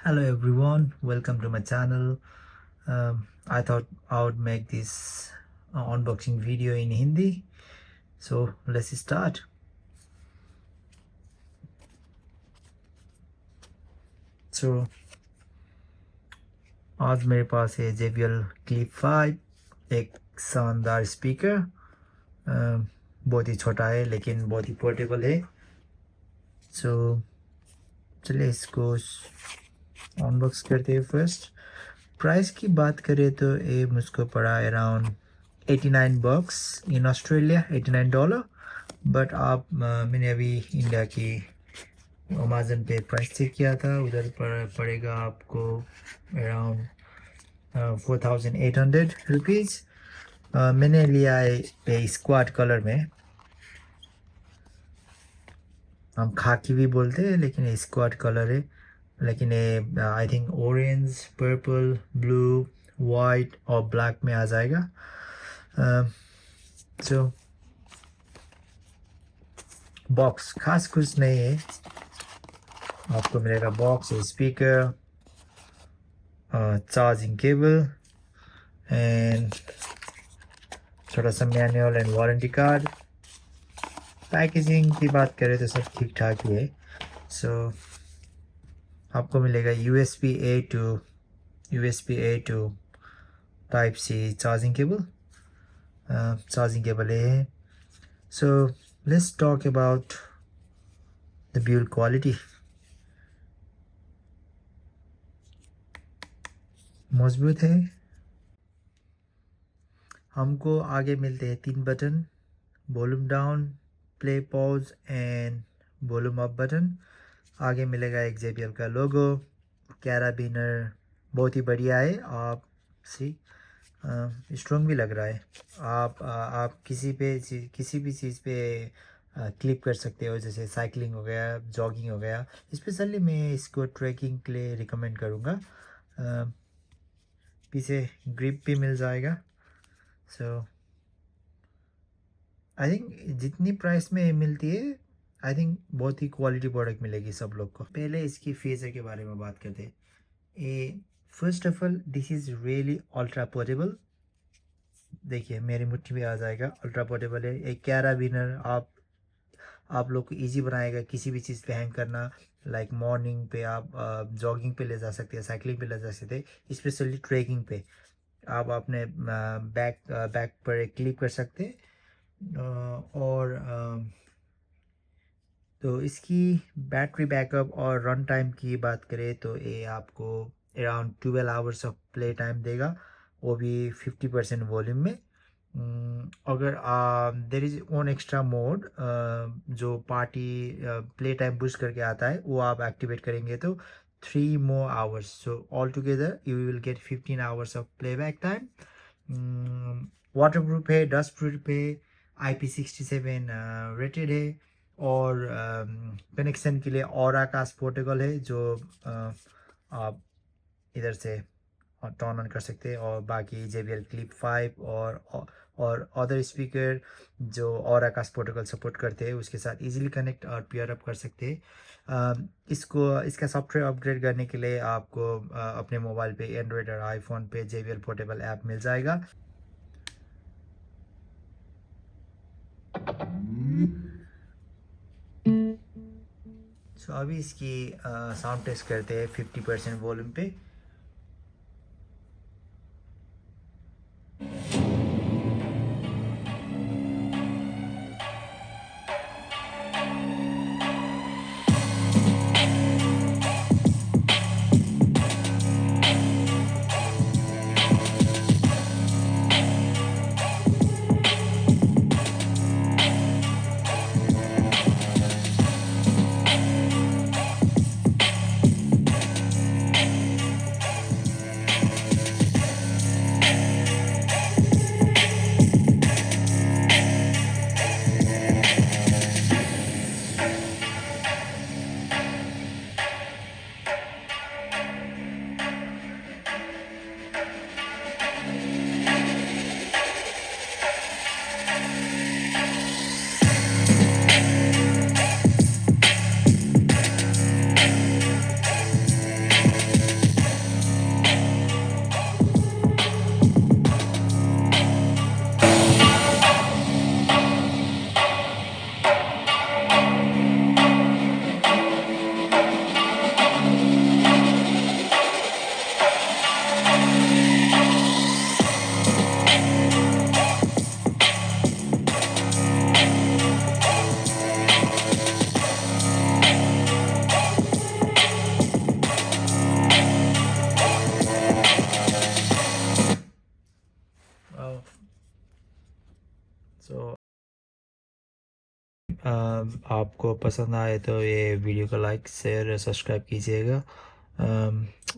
Hello everyone, welcome to my channel. I thought I would make this unboxing video in Hindi, so let's start. So आज मेरे पास है JBL Clip 5, एक शानदार speaker. बहुत ही छोटा है लेकिन बहुत ही पोर्टेबल है। सो चलिए इसको अनबॉक्स करते हैं। फर्स्ट प्राइस की बात करें तो ये मुझको पड़ा around 89 bucks in Australia, $89। But आप मैंने अभी इंडिया की अमेज़न पे प्राइस चेक किया था, उधर पर पड़ेगा आपको अराउंड 4,800 रुपीज़। मैंने लिया है स्क्वाड कलर में, हम खाकी भी बोलते हैं लेकिन ये स्क्वाड कलर है। लेकिन ये I think orange, purple, blue, white और ब्लैक में आ जाएगा। सो बॉक्स खास कुछ नहीं है, आपको मिलेगा box, speaker, charging cable and थोड़ा सा manual and warranty card. Packaging की बात करें तो सब ठीक ठाक ही है। सो आपको मिलेगा USB-A to type C charging cable है। So let's talk about the build quality. मजबूत है। हमको आगे मिलते हैं 3 button, volume down, play, pause and volume up button. आगे मिलेगा एक JBL का लोगो, कैराबिनर बहुत ही बढ़िया है। आप सी स्ट्रॉन्ग भी लग रहा है। आप किसी भी चीज़ पे क्लिप कर सकते हो, जैसे साइकिलिंग हो गया, जॉगिंग हो गया। स्पेशली मैं इसको ट्रैकिंग के लिए रिकमेंड करूँगा। पीछे ग्रिप भी मिल जाएगा। सो आई थिंक जितनी प्राइस में मिलती है, आई थिंक बहुत ही क्वालिटी प्रोडक्ट मिलेगी सब लोग को। पहले इसकी फीचर के बारे में बात करते हैं। ये first of all this is really ultra portable. देखिए मेरी मुट्ठी में आ जाएगा, अल्ट्रा पोर्टेबल है। एक कैराबिनर आप लोग को इजी बनाएगा किसी भी चीज़ पे हैंग करना। लाइक मॉर्निंग पे आप जॉगिंग पे ले जा सकते हैं, साइकिलिंग पे ले जा सकते हैं। स्पेशली ट्रैकिंग पे आप अपने बैक पर क्लिप कर सकते हैं। और तो इसकी बैटरी बैकअप और रन टाइम की बात करें तो ये आपको around 12 hours of play time देगा, वो भी 50% वॉल्यूम में। अगर there is one extra mode जो पार्टी प्ले टाइम बूस्ट करके आता है, वो आप एक्टिवेट करेंगे तो 3 more hours, so all together you will get 15 hours of playback time. Water proof है, डस्ट प्रूफ है, IP67 रेटेड है। और कनेक्शन के लिए ऑरा का प्रोटोकॉल है जो आप इधर से टर्न ऑन कर सकते हैं। और बाकी JBL Clip 5 और अदर स्पीकर जो ऑरा का प्रोटोकॉल सपोर्ट करते हैं उसके साथ इजीली कनेक्ट और पेयर अप कर सकते हैं। इसका सॉफ्टवेयर अपग्रेड करने के लिए आपको अपने मोबाइल पे, एंड्रॉयड और आईफोन पे JBL पोर्टेबल ऐप मिल जाएगा। सो अभी इसकी साउंड टेस्ट करते हैं 50% वॉल्यूम पे। आपको पसंद आए तो ये वीडियो को लाइक शेयर सब्सक्राइब कीजिएगा।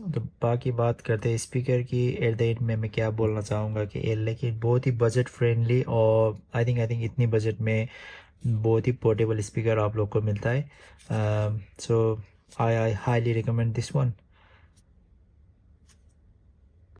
तो बाकी बात करते हैं स्पीकर की। एट द एंड में मैं क्या बोलना चाहूँगा कि ये लेकिन बहुत ही बजट फ्रेंडली, और आई थिंक इतनी बजट में बहुत ही पोर्टेबल स्पीकर आप लोग को मिलता है। So I highly recommend this one.